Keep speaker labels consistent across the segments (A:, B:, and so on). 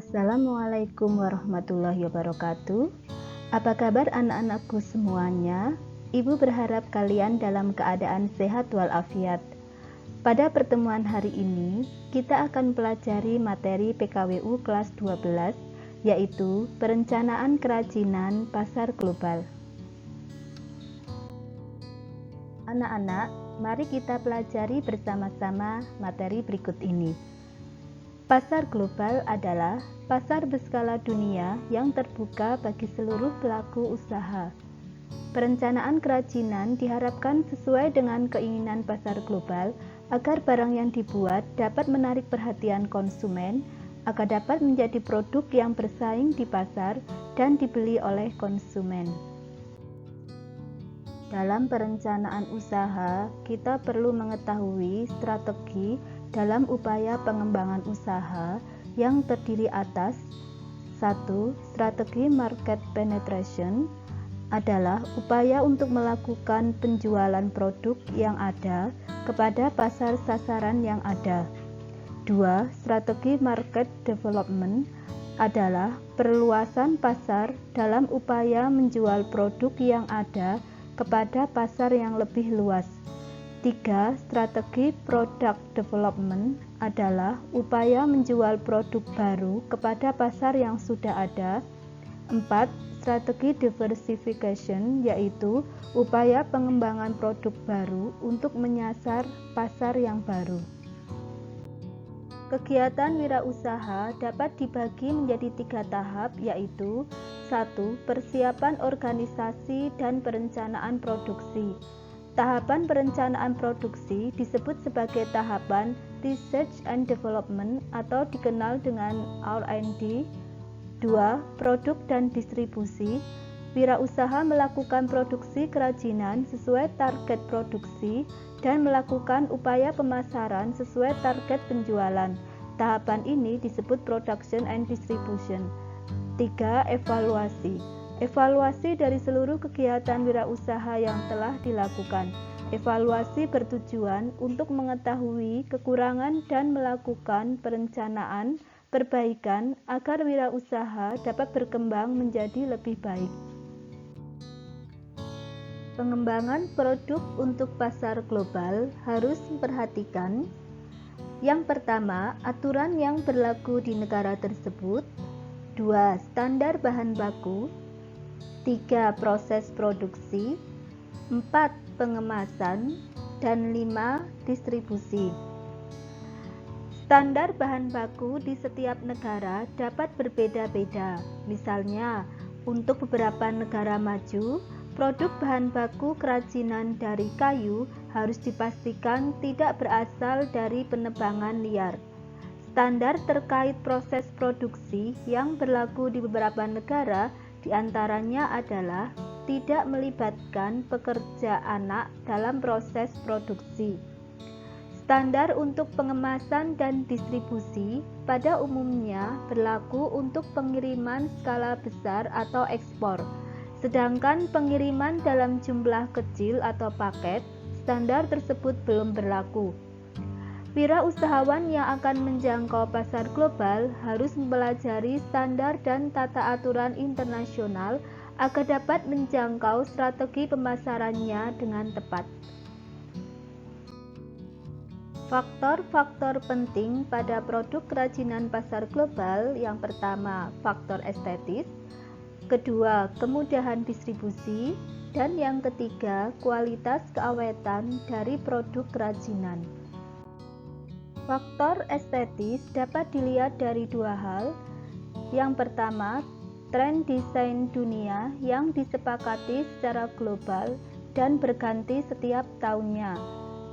A: Assalamualaikum warahmatullahi wabarakatuh. Apa kabar anak-anakku semuanya? Ibu berharap kalian dalam keadaan sehat walafiat. Pada pertemuan hari ini, kita akan pelajari materi PKWU kelas 12, yaitu Perencanaan Kerajinan Pasar Global. Anak-anak, mari kita pelajari bersama-sama materi berikut ini. Pasar global adalah pasar berskala dunia yang terbuka bagi seluruh pelaku usaha. Perencanaan kerajinan diharapkan sesuai dengan keinginan pasar global agar barang yang dibuat dapat menarik perhatian konsumen, agar dapat menjadi produk yang bersaing di pasar dan dibeli oleh konsumen. Dalam perencanaan usaha, kita perlu mengetahui strategi dalam upaya pengembangan usaha yang terdiri atas 1. Strategi market penetration adalah upaya untuk melakukan penjualan produk yang ada kepada pasar sasaran yang ada. 2. Strategi market development adalah perluasan pasar dalam upaya menjual produk yang ada kepada pasar yang lebih luas. 3. Strategi product development adalah upaya menjual produk baru kepada pasar yang sudah ada. 4. Strategi diversification yaitu upaya pengembangan produk baru untuk menyasar pasar yang baru. Kegiatan wirausaha dapat dibagi menjadi 3 tahap, yaitu 1. Persiapan organisasi dan perencanaan produksi. Tahapan perencanaan produksi disebut sebagai tahapan Research and Development atau dikenal dengan R&D. 2. Produk dan distribusi. Wirausaha melakukan produksi kerajinan sesuai target produksi dan melakukan upaya pemasaran sesuai target penjualan. Tahapan ini disebut Production and Distribution. 3. Evaluasi. Evaluasi dari seluruh kegiatan wirausaha yang telah dilakukan. Evaluasi bertujuan untuk mengetahui kekurangan dan melakukan perencanaan perbaikan agar wirausaha dapat berkembang menjadi lebih baik. Pengembangan produk untuk pasar global harus memperhatikan: yang pertama, aturan yang berlaku di negara tersebut. 2. Standar bahan baku. 3. Proses produksi. 4. Pengemasan. Dan 5. Distribusi. Standar bahan baku di setiap negara dapat berbeda-beda. Misalnya, untuk beberapa negara maju, produk bahan baku kerajinan dari kayu harus dipastikan tidak berasal dari penebangan liar. Standar terkait proses produksi yang berlaku di beberapa negara diantaranya adalah tidak melibatkan pekerja anak dalam proses produksi. Standar untuk pengemasan dan distribusi pada umumnya berlaku untuk pengiriman skala besar atau ekspor, sedangkan pengiriman dalam jumlah kecil atau paket, standar tersebut belum berlaku. Wirausahawan yang akan menjangkau pasar global harus mempelajari standar dan tata aturan internasional agar dapat menjangkau strategi pemasarannya dengan tepat. Faktor-faktor penting pada produk kerajinan pasar global: yang pertama, faktor estetis, kedua, kemudahan distribusi, dan yang ketiga, kualitas keawetan dari produk kerajinan. Faktor estetis dapat dilihat dari 2 hal. Yang pertama, tren desain dunia yang disepakati secara global dan berganti setiap tahunnya.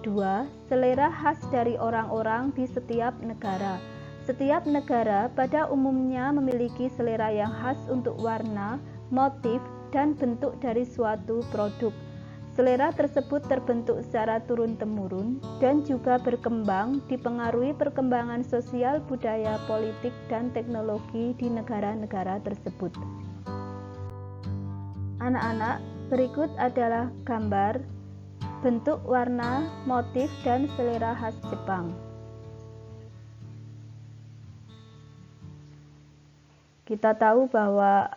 A: 2. Selera khas dari orang-orang di setiap negara. Setiap negara pada umumnya memiliki selera yang khas untuk warna, motif, dan bentuk dari suatu produk. Selera tersebut terbentuk secara turun-temurun dan juga berkembang dipengaruhi perkembangan sosial, budaya, politik, dan teknologi di negara-negara tersebut. Anak-anak, berikut adalah gambar bentuk, warna, motif, dan selera khas Jepang. Kita tahu bahwa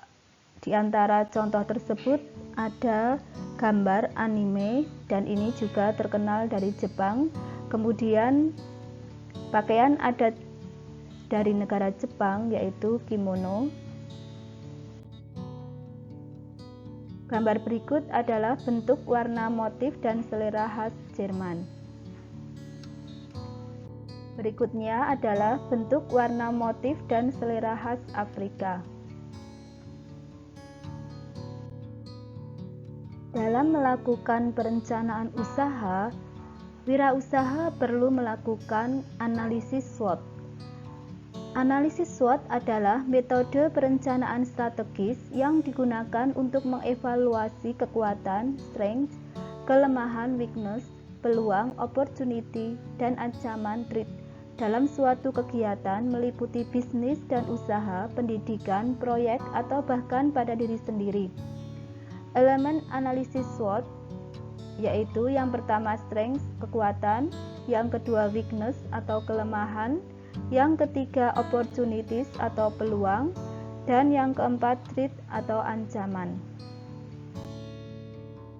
A: di antara contoh tersebut ada gambar anime, dan ini juga terkenal dari Jepang. Kemudian pakaian adat dari negara Jepang yaitu kimono. Gambar berikut adalah bentuk, warna, motif, dan selera khas Jerman. Berikutnya adalah bentuk, warna, motif, dan selera khas Afrika. Dalam melakukan perencanaan usaha, wirausaha perlu melakukan analisis SWOT. Analisis SWOT adalah metode perencanaan strategis yang digunakan untuk mengevaluasi kekuatan, strength, kelemahan, weakness, peluang, opportunity, dan ancaman, threat dalam suatu kegiatan meliputi bisnis dan usaha, pendidikan, proyek, atau bahkan pada diri sendiri. Elemen analisis SWOT yaitu yang pertama strength, kekuatan, yang kedua weakness atau kelemahan, yang ketiga opportunities atau peluang, dan yang keempat threat atau ancaman.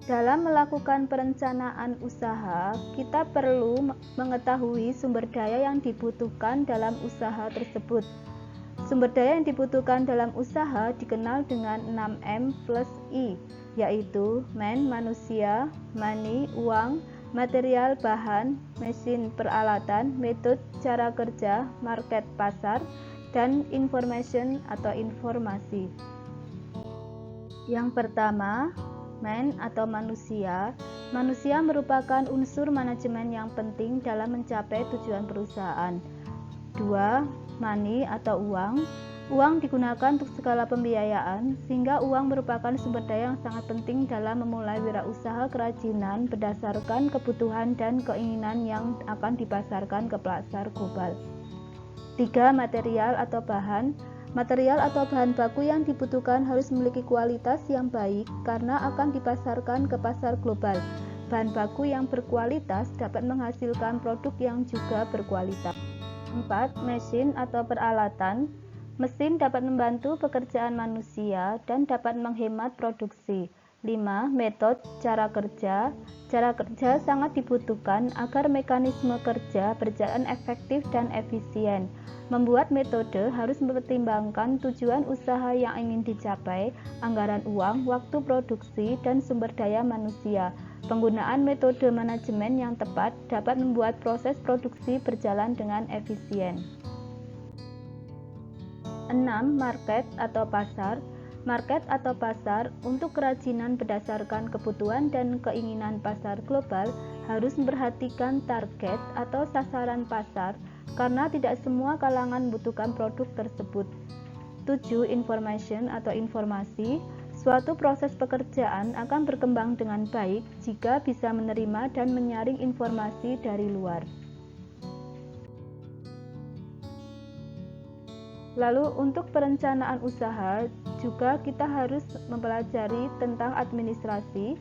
A: Dalam melakukan perencanaan usaha, kita perlu mengetahui sumber daya yang dibutuhkan dalam usaha tersebut. Sumber daya yang dibutuhkan dalam usaha dikenal dengan 6M plus I, yaitu man, manusia, money, uang, material, bahan, mesin, peralatan, metode, cara kerja, market, pasar, dan information atau informasi. Yang pertama, man atau manusia. Manusia merupakan unsur manajemen yang penting dalam mencapai tujuan perusahaan. 2. Money atau uang. Uang digunakan untuk segala pembiayaan, sehingga uang merupakan sumber daya yang sangat penting dalam memulai wirausaha kerajinan berdasarkan kebutuhan dan keinginan yang akan dipasarkan ke pasar global. 3. Material atau bahan. Material atau bahan baku yang dibutuhkan harus memiliki kualitas yang baik karena akan dipasarkan ke pasar global. Bahan baku yang berkualitas dapat menghasilkan produk yang juga berkualitas. 4. Mesin atau peralatan. Mesin dapat membantu pekerjaan manusia dan dapat menghemat produksi. 5. Metode, cara kerja. Cara kerja sangat dibutuhkan agar mekanisme kerja berjalan efektif dan efisien. Membuat metode harus mempertimbangkan tujuan usaha yang ingin dicapai, anggaran uang, waktu produksi, dan sumber daya manusia. Penggunaan metode manajemen yang tepat dapat membuat proses produksi berjalan dengan efisien. 6. Market atau pasar. Market atau pasar untuk kerajinan berdasarkan kebutuhan dan keinginan pasar global harus memperhatikan target atau sasaran pasar karena tidak semua kalangan membutuhkan produk tersebut. 7. Information atau informasi. Suatu proses pekerjaan akan berkembang dengan baik jika bisa menerima dan menyaring informasi dari luar. Lalu untuk perencanaan usaha juga kita harus mempelajari tentang administrasi.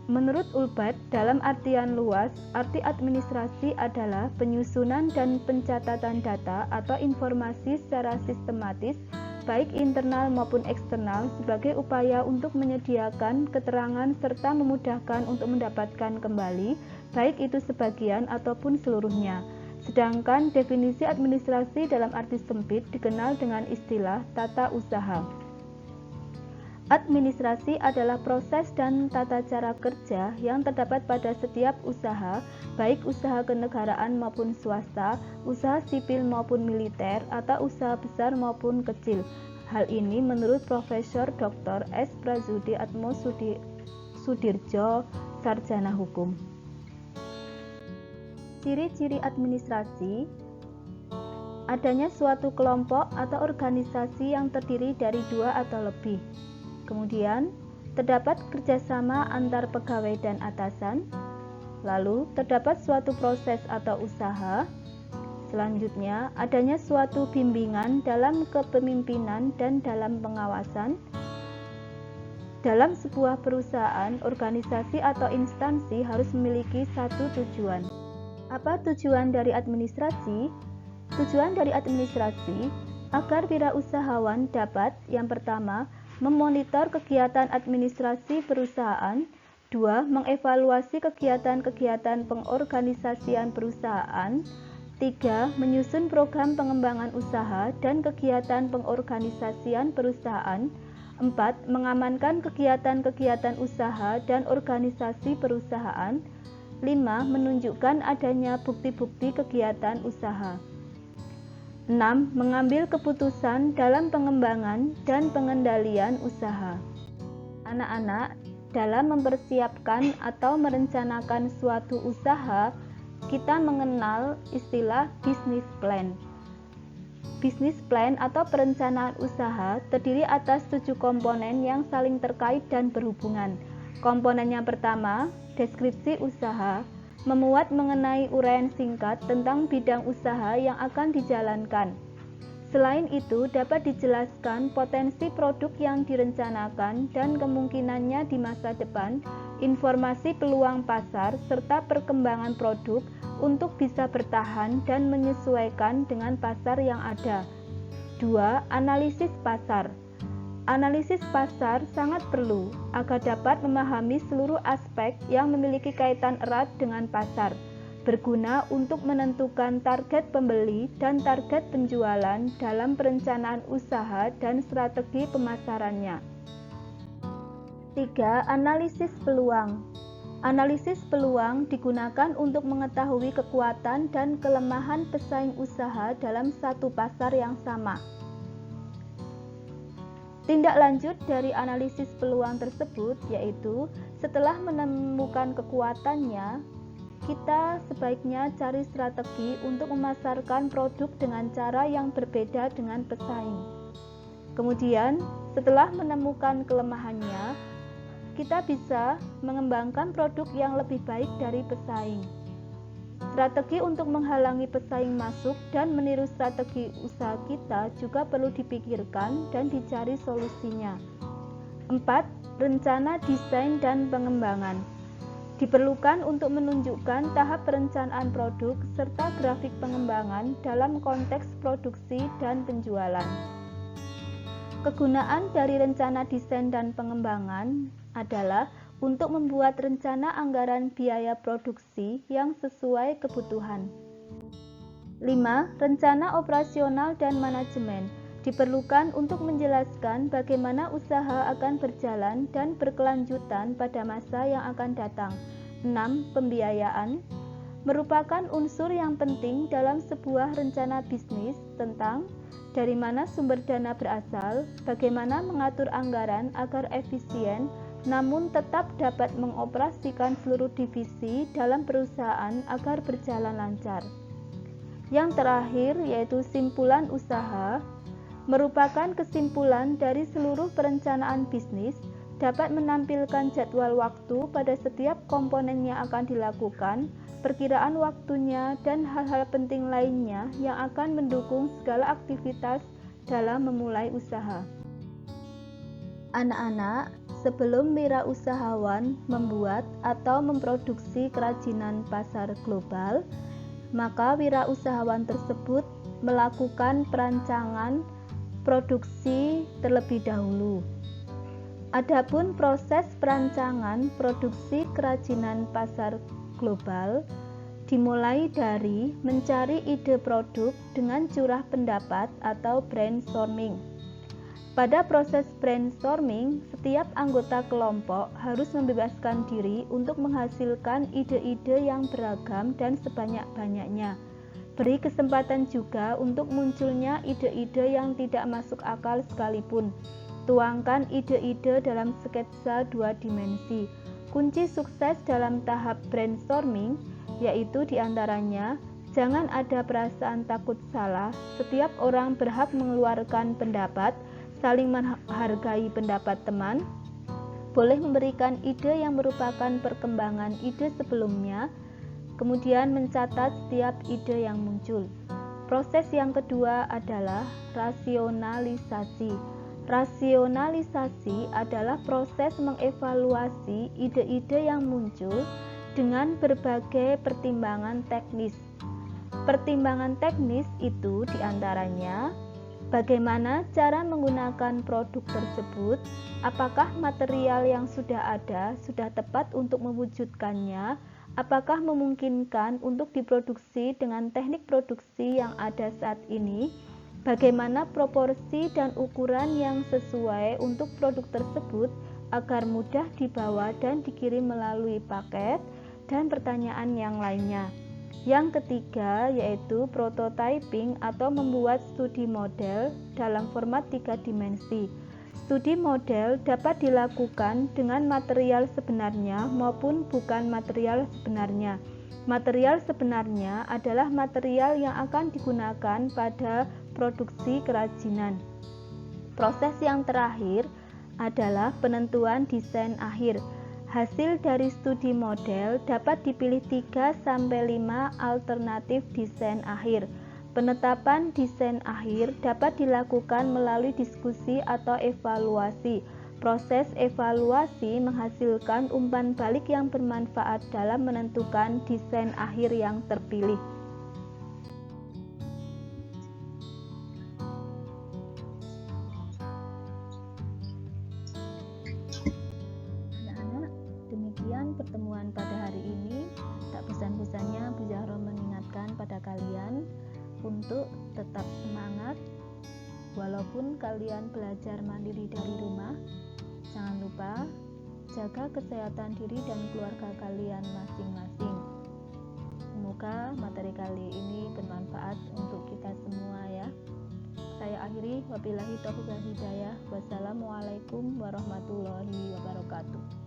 A: Menurut Ulbert, dalam artian luas, arti administrasi adalah penyusunan dan pencatatan data atau informasi secara sistematis, baik internal maupun eksternal, sebagai upaya untuk menyediakan keterangan serta memudahkan untuk mendapatkan kembali, baik itu sebagian ataupun seluruhnya. Sedangkan definisi administrasi dalam arti sempit dikenal dengan istilah tata usaha. Administrasi adalah proses dan tata cara kerja yang terdapat pada setiap usaha, baik usaha kenegaraan maupun swasta, usaha sipil maupun militer, atau usaha besar maupun kecil. Hal ini menurut Profesor Dr. S. Prasudi Atmo Sudirjo, Sarjana Hukum. Ciri-ciri administrasi: adanya suatu kelompok atau organisasi yang terdiri dari 2 atau lebih. Kemudian, terdapat kerjasama antar pegawai dan atasan. Lalu, terdapat suatu proses atau usaha. Selanjutnya, adanya suatu bimbingan dalam kepemimpinan dan dalam pengawasan. Dalam sebuah perusahaan, organisasi atau instansi harus memiliki satu tujuan. Apa tujuan dari administrasi? Tujuan dari administrasi Agar wirausahawan dapat, yang pertama, memonitor kegiatan administrasi perusahaan, 2. Mengevaluasi kegiatan-kegiatan pengorganisasian perusahaan, 3. Menyusun program pengembangan usaha dan kegiatan pengorganisasian perusahaan, 4. Mengamankan kegiatan-kegiatan usaha dan organisasi perusahaan, 5. Menunjukkan adanya bukti-bukti kegiatan usaha. 6. Mengambil keputusan dalam pengembangan dan pengendalian usaha. Anak-anak, dalam mempersiapkan atau merencanakan suatu usaha, kita mengenal istilah bisnis plan. Bisnis plan atau perencanaan usaha terdiri atas 7 komponen yang saling terkait dan berhubungan. Komponen yang pertama, deskripsi usaha, memuat mengenai uraian singkat tentang bidang usaha yang akan dijalankan. Selain itu, dapat dijelaskan potensi produk yang direncanakan dan kemungkinannya di masa depan, informasi peluang pasar, serta perkembangan produk untuk bisa bertahan dan menyesuaikan dengan pasar yang ada. 2. Analisis pasar. Analisis pasar sangat perlu agar dapat memahami seluruh aspek yang memiliki kaitan erat dengan pasar, berguna untuk menentukan target pembeli dan target penjualan dalam perencanaan usaha dan strategi pemasarannya. 3. Analisis peluang. Analisis peluang digunakan untuk mengetahui kekuatan dan kelemahan pesaing usaha dalam satu pasar yang sama. Tindak lanjut dari analisis peluang tersebut yaitu setelah menemukan kekuatannya, kita sebaiknya cari strategi untuk memasarkan produk dengan cara yang berbeda dengan pesaing. Kemudian, setelah menemukan kelemahannya, kita bisa mengembangkan produk yang lebih baik dari pesaing. Strategi untuk menghalangi pesaing masuk dan meniru strategi usaha kita juga perlu dipikirkan dan dicari solusinya. 4. Rencana desain dan pengembangan. Diperlukan untuk menunjukkan tahap perencanaan produk serta grafik pengembangan dalam konteks produksi dan penjualan. Kegunaan dari rencana desain dan pengembangan adalah untuk membuat rencana anggaran biaya produksi yang sesuai kebutuhan. 5. Rencana operasional dan manajemen diperlukan untuk menjelaskan bagaimana usaha akan berjalan dan berkelanjutan pada masa yang akan datang. 6. Pembiayaan merupakan unsur yang penting dalam sebuah rencana bisnis tentang dari mana sumber dana berasal, bagaimana mengatur anggaran agar efisien, namun tetap dapat mengoperasikan seluruh divisi dalam perusahaan agar berjalan lancar. Yang terakhir yaitu simpulan usaha, merupakan kesimpulan dari seluruh perencanaan bisnis, dapat menampilkan jadwal waktu pada setiap komponen yang akan dilakukan, perkiraan waktunya, dan hal-hal penting lainnya yang akan mendukung segala aktivitas dalam memulai usaha. Anak-anak, sebelum wirausahawan membuat atau memproduksi kerajinan pasar global, maka wirausahawan tersebut melakukan perancangan produksi terlebih dahulu. Adapun proses perancangan produksi kerajinan pasar global dimulai dari mencari ide produk dengan curah pendapat atau brainstorming. Pada proses brainstorming, setiap anggota kelompok harus membebaskan diri untuk menghasilkan ide-ide yang beragam dan sebanyak-banyaknya. Beri kesempatan juga untuk munculnya ide-ide yang tidak masuk akal sekalipun. Tuangkan ide-ide dalam sketsa 2 dimensi. Kunci sukses dalam tahap brainstorming yaitu diantaranya jangan ada perasaan takut salah. Setiap orang berhak mengeluarkan pendapat, saling menghargai pendapat teman, boleh memberikan ide yang merupakan perkembangan ide sebelumnya, kemudian mencatat setiap ide yang muncul. Proses yang kedua adalah rasionalisasi. Rasionalisasi adalah proses mengevaluasi ide-ide yang muncul dengan berbagai pertimbangan teknis. Pertimbangan teknis itu diantaranya Bagaimana cara menggunakan produk tersebut? Apakah material yang sudah ada sudah tepat untuk mewujudkannya? Apakah memungkinkan untuk diproduksi dengan teknik produksi yang ada saat ini? Bagaimana proporsi dan ukuran yang sesuai untuk produk tersebut agar mudah dibawa dan dikirim melalui paket? Dan pertanyaan yang lainnya. Yang ketiga yaitu prototyping atau membuat studi model dalam format 3 dimensi. Studi model dapat dilakukan dengan material sebenarnya maupun bukan material sebenarnya. Material sebenarnya adalah material yang akan digunakan pada produksi kerajinan. Proses yang terakhir adalah penentuan desain akhir. Hasil dari studi model dapat dipilih 3-5 alternatif desain akhir. Penetapan desain akhir dapat dilakukan melalui diskusi atau evaluasi. Proses evaluasi menghasilkan umpan balik yang bermanfaat dalam menentukan desain akhir yang terpilih. Demikian pertemuan pada hari ini. Tak bosan-bosannya Bu Zahro mengingatkan pada kalian untuk tetap semangat walaupun kalian belajar mandiri dari rumah. Jangan lupa jaga kesehatan diri dan keluarga kalian masing-masing. Semoga materi kali ini bermanfaat untuk kita semua ya. Saya akhiri, wabillahi taufiq wal hidayah. Wassalamualaikum warahmatullahi wabarakatuh.